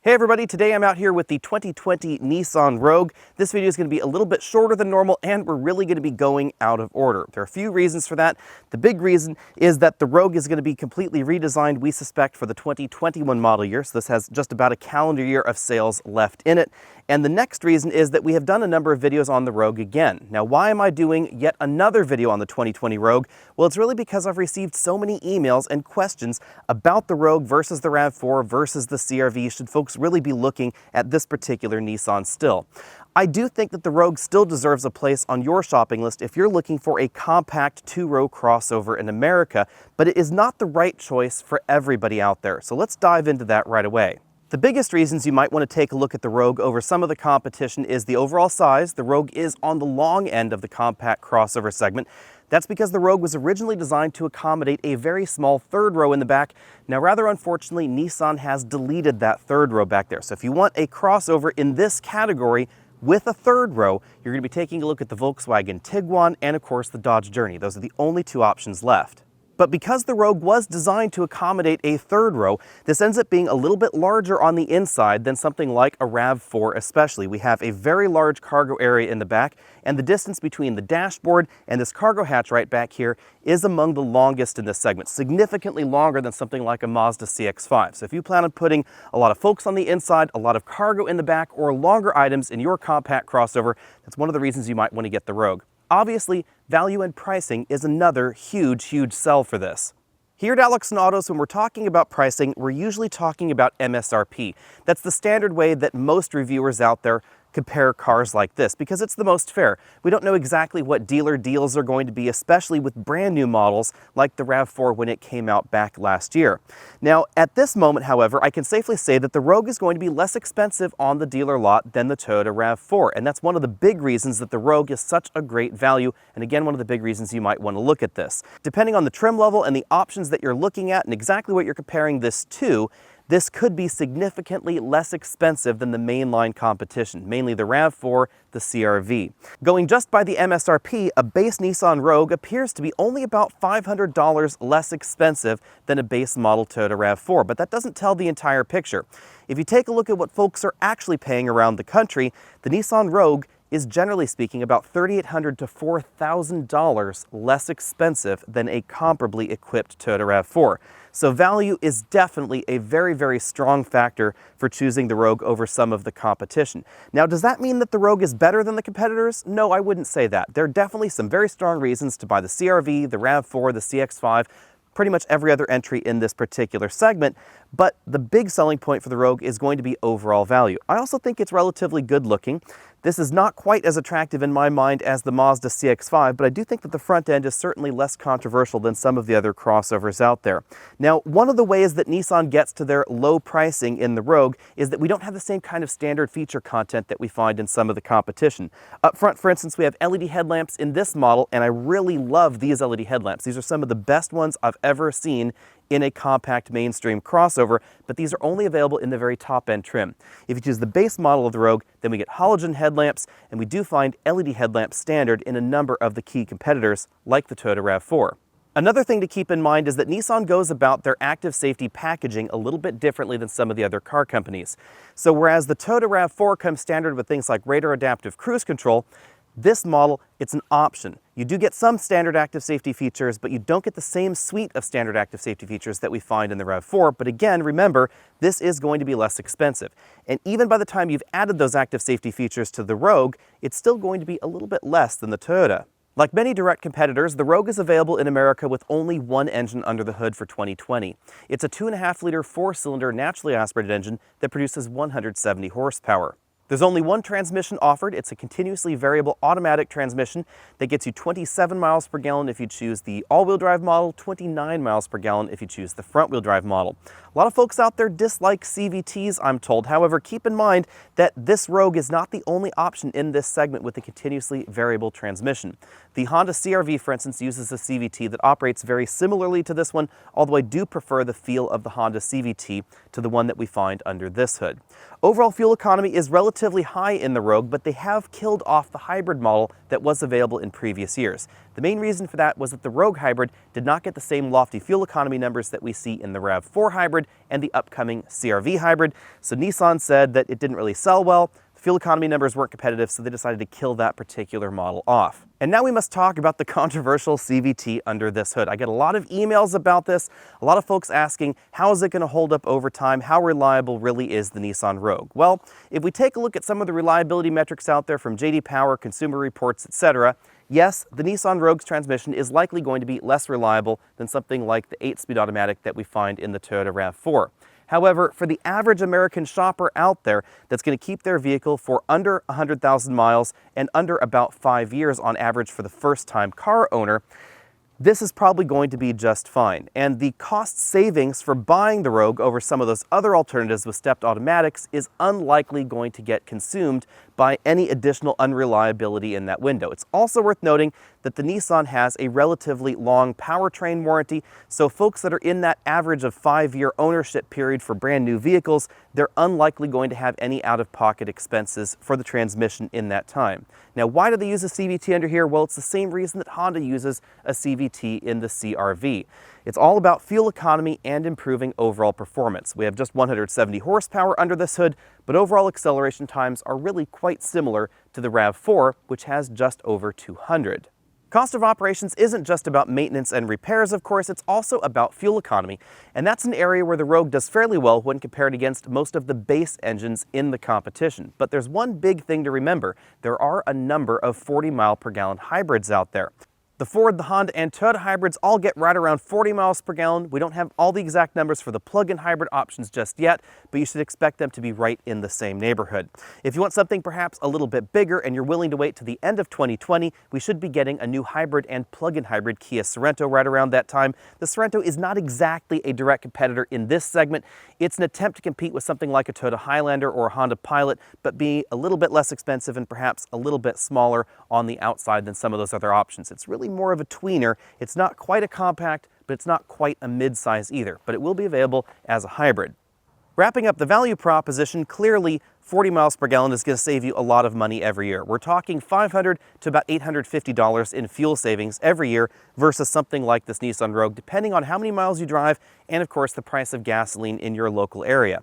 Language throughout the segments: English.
Hey everybody, today I'm out here with the 2020 Nissan Rogue. This video is going to be a little bit shorter than normal and we're really going to be going out of order. There are a few reasons for that. The big reason is that the Rogue is going to be completely redesigned, we suspect, for the 2021 model year. So this has just about a calendar year of sales left in it. And the next reason is that we have done a number of videos on the Rogue again. Now, why am I doing yet another video on the 2020 Rogue? Well, it's really because I've received so many emails and questions about the Rogue versus the RAV4 versus the CR-V. Should folks really be looking at this particular Nissan still? I do think that the Rogue still deserves a place on your shopping list if you're looking for a compact two-row crossover in America, but it is not the right choice for everybody out there. So let's dive into that right away. The biggest reasons you might want to take a look at the Rogue over some of the competition is the overall size. The Rogue is on the long end of the compact crossover segment. That's because the Rogue was originally designed to accommodate a very small third row in the back. Now, rather unfortunately, Nissan has deleted that third row back there. So if you want a crossover in this category with a third row, you're going to be taking a look at the Volkswagen Tiguan and, of course, the Dodge Journey. Those are the only two options left. But because the Rogue was designed to accommodate a third row, this ends up being a little bit larger on the inside than something like a RAV4 especially. We have a very large cargo area in the back, and the distance between the dashboard and this cargo hatch right back here is among the longest in this segment, significantly longer than something like a Mazda CX-5. So if you plan on putting a lot of folks on the inside, a lot of cargo in the back, or longer items in your compact crossover, that's one of the reasons you might want to get the Rogue. Obviously, value and pricing is another huge sell for this. Here at Alex and Autos, when we're talking about pricing, we're usually talking about MSRP. That's the standard way that most reviewers out there compare cars like this because it's the most fair. We don't know exactly what dealer deals are going to be, especially with brand new models like the RAV4 when it came out back last year. Now, at this moment, however, I can safely say that the Rogue is going to be less expensive on the dealer lot than the Toyota RAV4, and that's one of the big reasons that the Rogue is such a great value, and again, one of the big reasons you might want to look at this. Depending on the trim level and the options that you're looking at and exactly what you're comparing this to, this could be significantly less expensive than the mainline competition, mainly the RAV4, the CR-V. Going just by the MSRP, a base Nissan Rogue appears to be only about $500 less expensive than a base model Toyota RAV4, but that doesn't tell the entire picture. If you take a look at what folks are actually paying around the country, the Nissan Rogue is generally speaking about $3,800 to $4,000 less expensive than a comparably equipped Toyota RAV4. So value is definitely a very strong factor for choosing the Rogue over some of the competition. Now, does that mean that the Rogue is better than the competitors? No, I wouldn't say that. There are definitely some very strong reasons to buy the CR-V, the RAV4, the CX-5, pretty much every other entry in this particular segment, but the big selling point for the Rogue is going to be overall value. I also think it's relatively good looking. This is not quite as attractive in my mind as the Mazda CX-5, but I do think that the front end is certainly less controversial than some of the other crossovers out there. Now, one of the ways that Nissan gets to their low pricing in the Rogue is that we don't have the same kind of standard feature content that we find in some of the competition. Up front, for instance, we have LED headlamps in this model, and I really love these LED headlamps. These are some of the best ones I've ever seen in a compact mainstream crossover, but these are only available in the very top-end trim. If you choose the base model of the Rogue, then we get halogen headlamps, and we do find LED headlamps standard in a number of the key competitors, like the Toyota RAV4. Another thing to keep in mind is that Nissan goes about their active safety packaging a little bit differently than some of the other car companies. So whereas the Toyota RAV4 comes standard with things like radar adaptive cruise control, this model, it's an option. You do get some standard active safety features, but you don't get the same suite of standard active safety features that we find in the RAV4. But again, remember, this is going to be less expensive. And even by the time you've added those active safety features to the Rogue, it's still going to be a little bit less than the Toyota. Like many direct competitors, the Rogue is available in America with only one engine under the hood for 2020. It's a 2.5-liter four-cylinder naturally aspirated engine that produces 170 horsepower. There's only one transmission offered. It's a continuously variable automatic transmission that gets you 27 miles per gallon if you choose the all-wheel drive model, 29 miles per gallon if you choose the front-wheel drive model. A lot of folks out there dislike CVTs, I'm told. However, keep in mind that this Rogue is not the only option in this segment with a continuously variable transmission. The Honda CR-V, for instance, uses a CVT that operates very similarly to this one, although I do prefer the feel of the Honda CVT to the one that we find under this hood. Overall fuel economy is relatively relatively high in the Rogue, but they have killed off the hybrid model that was available in previous years. The main reason for that was that the Rogue hybrid did not get the same lofty fuel economy numbers that we see in the RAV4 hybrid and the upcoming CR-V hybrid, so Nissan said that it didn't really sell well. Fuel economy numbers weren't competitive, so they decided to kill that particular model off. And now we must talk about the controversial CVT under this hood. I get a lot of emails about this, a lot of folks asking, how is it going to hold up over time? How reliable really is the Nissan Rogue? Well, if we take a look at some of the reliability metrics out there from JD Power, Consumer Reports, etc., yes, the Nissan Rogue's transmission is likely going to be less reliable than something like the 8-speed automatic that we find in the Toyota RAV4. However, for the average American shopper out there that's going to keep their vehicle for under 100,000 miles and under about 5 years on average for the first-time car owner, this is probably going to be just fine. And the cost savings for buying the Rogue over some of those other alternatives with stepped automatics is unlikely going to get consumed by any additional unreliability in that window. It's also worth noting that the Nissan has a relatively long powertrain warranty, so folks that are in that average of 5-year ownership period for brand new vehicles, they're unlikely going to have any out-of-pocket expenses for the transmission in that time. Now, why do they use a CVT under here? Well, it's the same reason that Honda uses a CVT in the CR-V. It's all about fuel economy and improving overall performance. We have just 170 horsepower under this hood, but overall acceleration times are really quite similar to the RAV4, which has just over 200. Cost of operations isn't just about maintenance and repairs, of course, it's also about fuel economy, and that's an area where the Rogue does fairly well when compared against most of the base engines in the competition. But there's one big thing to remember: there are a number of 40-mile-per-gallon hybrids out there. The Ford, the Honda, and Toyota hybrids all get right around 40 miles per gallon. We don't have all the exact numbers for the plug-in hybrid options just yet, but you should expect them to be right in the same neighborhood. If you want something perhaps a little bit bigger and you're willing to wait to the end of 2020, we should be getting a new hybrid and plug-in hybrid Kia Sorento right around that time. The Sorento is not exactly a direct competitor in this segment. It's an attempt to compete with something like a Toyota Highlander or a Honda Pilot, but be a little bit less expensive and perhaps a little bit smaller on the outside than some of those other options. It's really more of a tweener. It's not quite a compact, but it's not quite a mid-size either, but it will be available as a hybrid. Wrapping up the value proposition, clearly 40 miles per gallon is going to save you a lot of money every year. We're talking $500 to about $850 in fuel savings every year versus something like this Nissan Rogue, depending on how many miles you drive and, of course, the price of gasoline in your local area.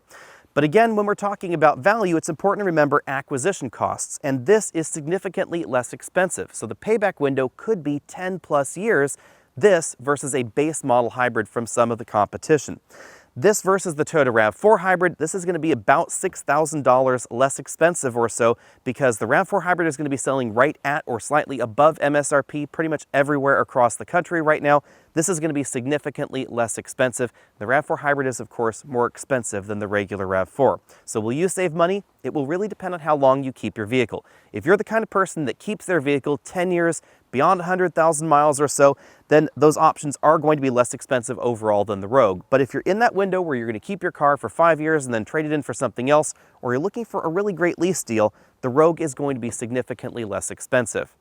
But again, when we're talking about value, it's important to remember acquisition costs, and this is significantly less expensive. So the payback window could be 10 plus years, this versus a base model hybrid from some of the competition. This versus the Toyota RAV4 hybrid, this is going to be about $6,000 less expensive or so, because the RAV4 hybrid is going to be selling right at or slightly above MSRP pretty much everywhere across the country right now. This is going to be significantly less expensive. The RAV4 hybrid is, of course, more expensive than the regular RAV4. So will you save money? It will really depend on how long you keep your vehicle. If you're the kind of person that keeps their vehicle 10 years, beyond 100,000 miles or so, then those options are going to be less expensive overall than the Rogue. But if you're in that window where you're going to keep your car for 5 years and then trade it in for something else, or you're looking for a really great lease deal, the Rogue is going to be significantly less expensive.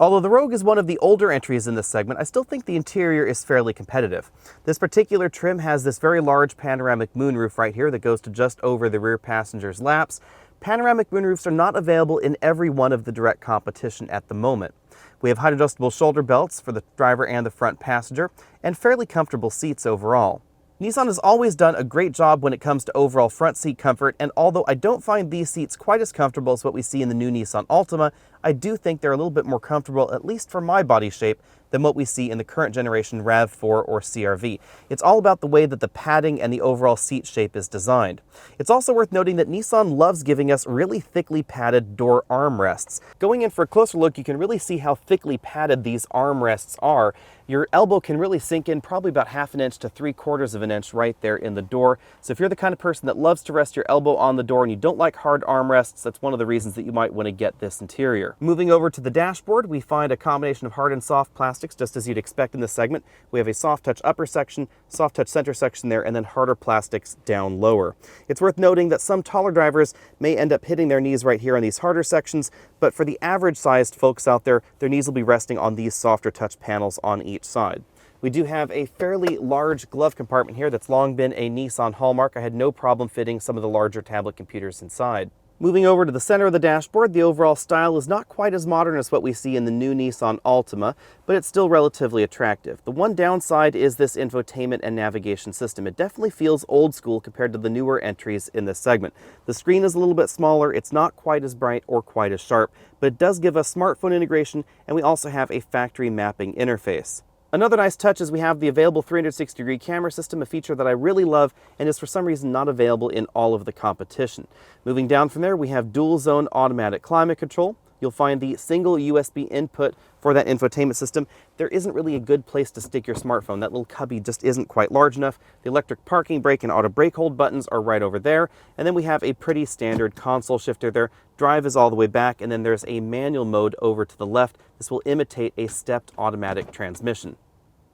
Although the Rogue is one of the older entries in this segment, I still think the interior is fairly competitive. This particular trim has this very large panoramic moonroof right here that goes to just over the rear passenger's laps. Panoramic moonroofs are not available in every one of the direct competition at the moment. We have height adjustable shoulder belts for the driver and the front passenger, and fairly comfortable seats overall. Nissan has always done a great job when it comes to overall front seat comfort, and although I don't find these seats quite as comfortable as what we see in the new Nissan Altima, I do think they're a little bit more comfortable, at least for my body shape, than what we see in the current generation RAV4 or CR-V. It's all about the way that the padding and the overall seat shape is designed. It's also worth noting that Nissan loves giving us really thickly padded door armrests. Going in for a closer look, you can really see how thickly padded these armrests are. Your elbow can really sink in probably about 1/2 inch to 3/4 of an inch right there in the door. So if you're the kind of person that loves to rest your elbow on the door and you don't like hard armrests, that's one of the reasons that you might want to get this interior. Moving over to the dashboard, we find a combination of hard and soft plastics, just as you'd expect in this segment. We have a soft touch upper section, soft touch center section there, and then harder plastics down lower. It's worth noting that some taller drivers may end up hitting their knees right here on these harder sections, but for the average sized folks out there, their knees will be resting on these softer touch panels on each side. We do have a fairly large glove compartment here that's long been a Nissan hallmark. I had no problem fitting some of the larger tablet computers inside. Moving over to the center of the dashboard, the overall style is not quite as modern as what we see in the new Nissan Altima, but it's still relatively attractive. The one downside is this infotainment and navigation system. It definitely feels old school compared to the newer entries in this segment. The screen is a little bit smaller, it's not quite as bright or quite as sharp, but it does give us smartphone integration, and we also have a factory mapping interface. Another nice touch is we have the available 360-degree camera system, a feature that I really love and is for some reason not available in all of the competition. Moving down from there, we have dual-zone automatic climate control. You'll find the single USB input for that infotainment system. There isn't really a good place to stick your smartphone. That little cubby just isn't quite large enough. The electric parking brake and auto brake hold buttons are right over there. And then we have a pretty standard console shifter there. Drive is all the way back, and then there's a manual mode over to the left. This will imitate a stepped automatic transmission.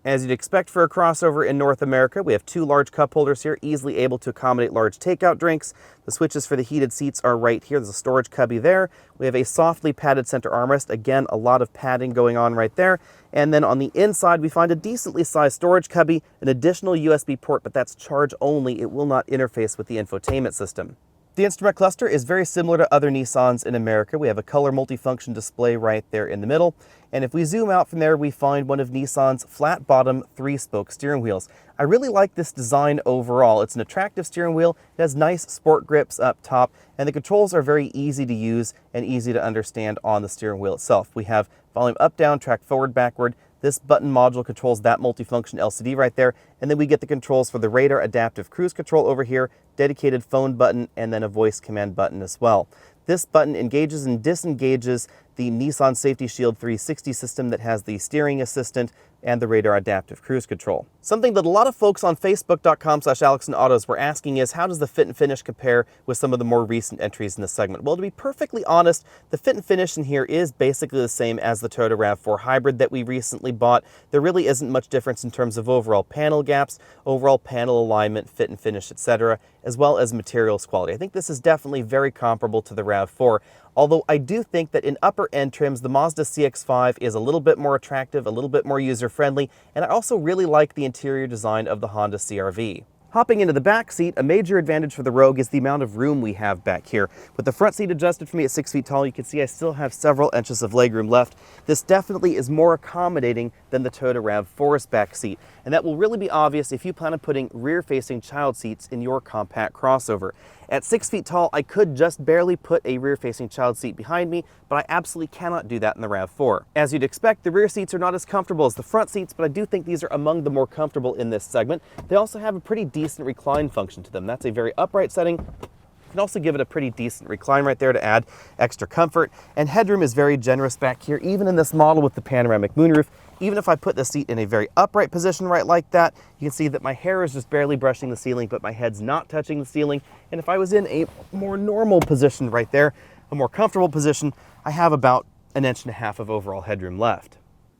As you'd expect for a crossover in North America, we have two large cup holders here, easily able to accommodate large takeout drinks. The switches for the heated seats are right here. There's a storage cubby there. We have a softly padded center armrest. Again, a lot of padding going on right there. And then on the inside, we find a decently sized storage cubby, an additional USB port, but that's charge only. It will not interface with the infotainment system. The instrument cluster is very similar to other Nissans in America. We have a color multifunction display right there in the middle. And if we zoom out from there, we find one of Nissan's flat bottom 3-spoke steering wheels. I really like this design overall. It's an attractive steering wheel. It has nice sport grips up top, and the controls are very easy to use and easy to understand on the steering wheel itself. We have volume up, down, track forward, backward. This button module controls that multifunction LCD right there, and then we get the controls for the radar adaptive cruise control over here, dedicated phone button, and then a voice command button as well. This button engages and disengages the Nissan Safety Shield 360 system that has the steering assistant and the radar adaptive cruise control. Something that a lot of folks on Facebook.com/AlexandAutos were asking is, how does the fit and finish compare with some of the more recent entries in this segment? Well, to be perfectly honest, the fit and finish in here is basically the same as the Toyota RAV4 Hybrid that we recently bought. There really isn't much difference in terms of overall panel gaps, overall panel alignment, fit and finish, etc., as well as materials quality. I think this is definitely very comparable to the RAV4. Although I do think that in upper end trims, the Mazda CX-5 is a little bit more attractive, a little bit more user-friendly, and I also really like the interior design of the Honda CR-V. Hopping into the back seat, a major advantage for the Rogue is the amount of room we have back here. With the front seat adjusted for me at 6 feet tall, you can see I still have several inches of legroom left. This definitely is more accommodating than the Toyota RAV4's back seat, and that will really be obvious if you plan on putting rear-facing child seats in your compact crossover. At 6 feet tall, I could just barely put a rear-facing child seat behind me, but I absolutely cannot do that in the RAV4. As you'd expect, the rear seats are not as comfortable as the front seats, but I do think these are among the more comfortable in this segment. They also have a pretty decent recline function to them. That's a very upright setting. You can also give it a pretty decent recline right there to add extra comfort. And headroom is very generous back here, even in this model with the panoramic moonroof. Even if I put the seat in a very upright position right like that, you can see that my hair is just barely brushing the ceiling, but my head's not touching the ceiling. And if I was in a more normal position right there, a more comfortable position, I have about 1.5 inches of overall headroom left.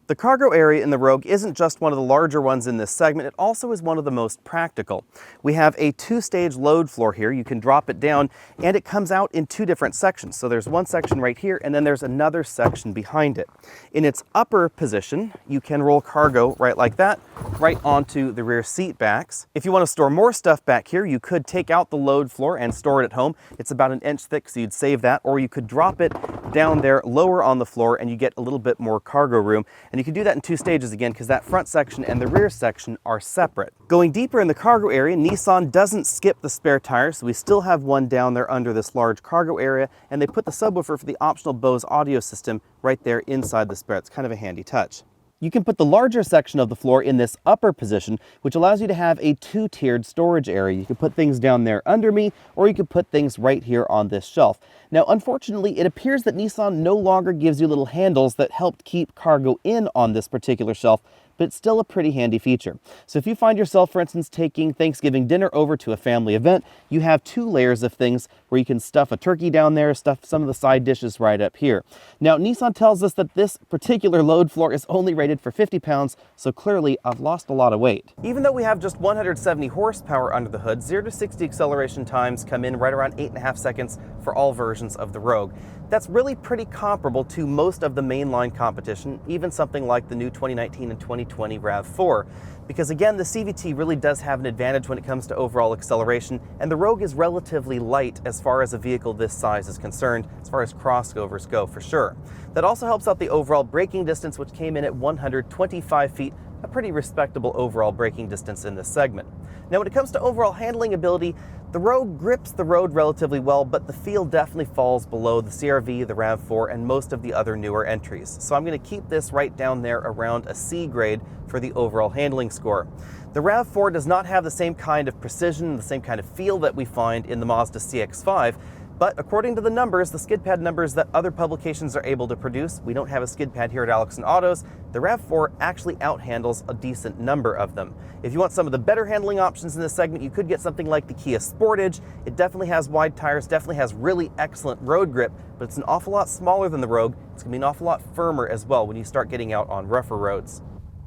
The cargo area in the Rogue isn't just one of the larger ones in this segment, it also is one of the most practical. We have a 2-stage load floor here. You can drop it down, and it comes out in 2 different sections. So there's one section right here, and then there's another section behind it. In its upper position, you can roll cargo right like that, right onto the rear seat backs. If you want to store more stuff back here, you could take out the load floor and store it at home. It's about 1 inch thick, so you'd save that, or you could drop it down there lower on the floor and you get a little bit more cargo room. And you can do that in 2 stages again, because that front section and the rear section are separate. Going deeper in the cargo area, Nissan doesn't skip the spare tire, so we still have one down there under this large cargo area, and they put the subwoofer for the optional Bose audio system right there inside the spare. It's kind of a handy touch. You can put the larger section of the floor in this upper position, which allows you to have a 2-tiered storage area. You can put things down there under me, or you can put things right here on this shelf. Now, unfortunately, it appears that Nissan no longer gives you little handles that help keep cargo in on this particular shelf, but it's still a pretty handy feature. So if you find yourself, for instance, taking Thanksgiving dinner over to a family event, you have 2 layers of things where you can stuff a turkey down there, stuff some of the side dishes right up here. Now, Nissan tells us that this particular load floor is only rated for 50 pounds, so clearly I've lost a lot of weight. Even though we have just 170 horsepower under the hood, 0 to 60 acceleration times come in right around 8.5 seconds for all versions of the Rogue. That's really pretty comparable to most of the mainline competition, even something like the new 2019 and 2020 RAV4. Because again, the CVT really does have an advantage when it comes to overall acceleration, and the Rogue is relatively light as as far as a vehicle this size is concerned, as far as crossovers go for sure. That also helps out the overall braking distance, which came in at 125 feet, a pretty respectable overall braking distance in this segment. Now when it comes to overall handling ability, the Rogue grips the road relatively well, but the feel definitely falls below the CR-V, the RAV4, and most of the other newer entries. So I'm going to keep this right down there around a C grade for the overall handling score. The RAV4 does not have the same kind of precision, the same kind of feel that we find in the Mazda CX-5, but according to the numbers, the skid pad numbers that other publications are able to produce, we don't have a skid pad here at Alex & Autos, the RAV4 actually outhandles a decent number of them. If you want some of the better handling options in this segment, you could get something like the Kia Sportage. It definitely has wide tires, definitely has really excellent road grip, but it's an awful lot smaller than the Rogue. It's going to be an awful lot firmer as well when you start getting out on rougher roads.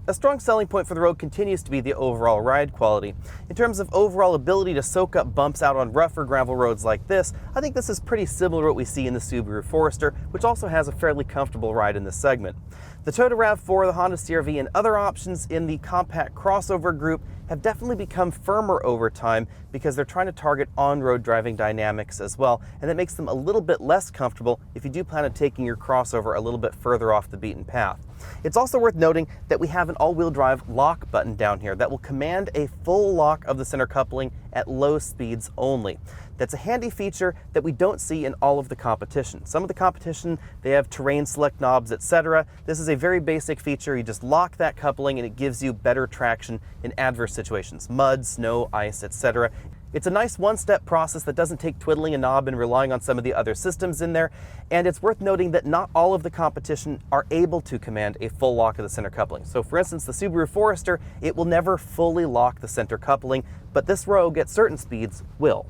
A strong selling point for the Rogue continues to be the overall ride quality. In terms of overall ability to soak up bumps out on rougher gravel roads like this, I think this is pretty similar to what we see in the Subaru Forester, which also has a fairly comfortable ride in this segment. The Toyota RAV4, the Honda CR-V, and other options in the compact crossover group have definitely become firmer over time because they're trying to target on-road driving dynamics as well, and that makes them a little bit less comfortable if you do plan on taking your crossover a little bit further off the beaten path. It's also worth noting that we have an all-wheel drive lock button down here that will command a full lock of the center coupling at low speeds only. That's a handy feature that we don't see in all of the competition. Some of the competition, they have terrain select knobs, etc. This is a very basic feature. You just lock that coupling and it gives you better traction in adverse situations, mud, snow, ice, etc. It's a nice one-step process that doesn't take twiddling a knob and relying on some of the other systems in there, and it's worth noting that not all of the competition are able to command a full lock of the center coupling. So for instance, the Subaru Forester, it will never fully lock the center coupling, but this Rogue at certain speeds will.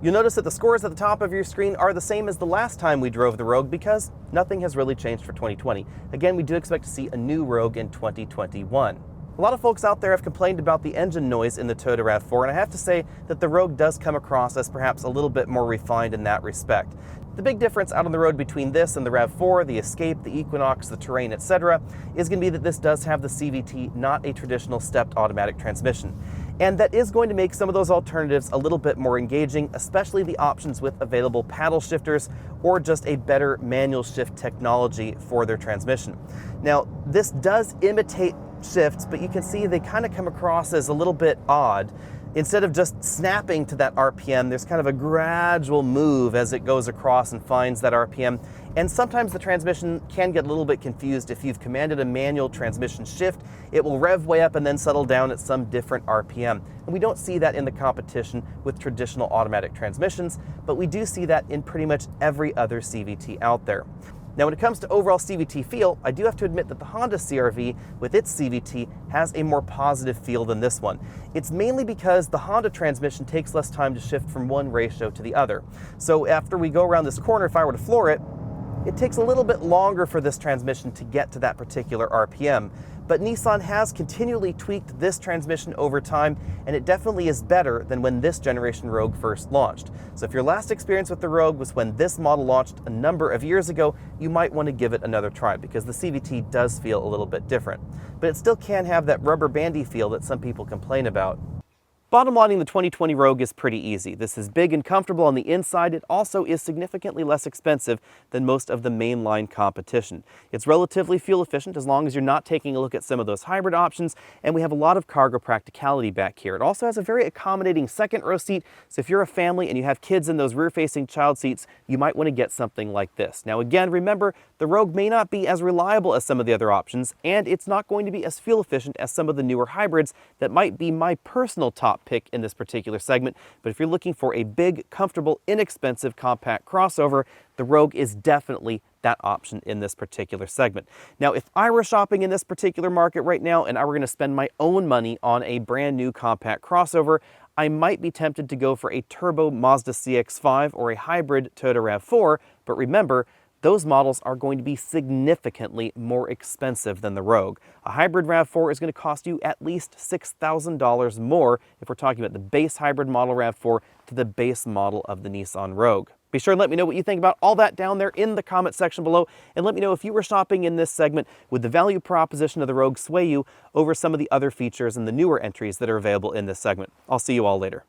You'll notice that the scores at the top of your screen are the same as the last time we drove the Rogue because nothing has really changed for 2020. Again, we do expect to see a new Rogue in 2021. A lot of folks out there have complained about the engine noise in the Toyota RAV4, and I have to say that the Rogue does come across as perhaps a little bit more refined in that respect. The big difference out on the road between this and the RAV4, the Escape, the Equinox, the Terrain, etc., is going to be that this does have the CVT, not a traditional stepped automatic transmission. And that is going to make some of those alternatives a little bit more engaging, especially the options with available paddle shifters or just a better manual shift technology for their transmission. Now, this does imitate shifts, but you can see they kind of come across as a little bit odd. Instead of just snapping to that RPM, there's kind of a gradual move as it goes across and finds that RPM. And sometimes the transmission can get a little bit confused. If you've commanded a manual transmission shift, it will rev way up and then settle down at some different RPM. And we don't see that in the competition with traditional automatic transmissions, but we do see that in pretty much every other CVT out there. Now, when it comes to overall CVT feel, I do have to admit that the Honda CR-V with its CVT has a more positive feel than this one. It's mainly because the Honda transmission takes less time to shift from one ratio to the other. So after we go around this corner, if I were to floor it, it takes a little bit longer for this transmission to get to that particular RPM. But Nissan has continually tweaked this transmission over time, and it definitely is better than when this generation Rogue first launched. So if your last experience with the Rogue was when this model launched a number of years ago, you might want to give it another try because the CVT does feel a little bit different. But it still can have that rubber bandy feel that some people complain about. Bottom lining the 2020 Rogue is pretty easy. This is big and comfortable on the inside. It also is significantly less expensive than most of the mainline competition. It's relatively fuel efficient as long as you're not taking a look at some of those hybrid options, and we have a lot of cargo practicality back here. It also has a very accommodating second row seat, so if you're a family and you have kids in those rear-facing child seats, you might want to get something like this. Now again, remember, the Rogue may not be as reliable as some of the other options, and it's not going to be as fuel efficient as some of the newer hybrids that might be my personal top pick in this particular segment. But if you're looking for a big, comfortable, inexpensive compact crossover, the Rogue is definitely that option in this particular segment. Now, if I were shopping in this particular market right now and I were going to spend my own money on a brand new compact crossover, I might be tempted to go for a turbo Mazda CX-5 or a hybrid Toyota RAV4, but remember, those models are going to be significantly more expensive than the Rogue. A hybrid RAV4 is going to cost you at least $6,000 more if we're talking about the base hybrid model RAV4 to the base model of the Nissan Rogue. Be sure and let me know what you think about all that down there in the comment section below, and let me know if you were shopping in this segment, would the value proposition of the Rogue sway you over some of the other features and the newer entries that are available in this segment. I'll see you all later.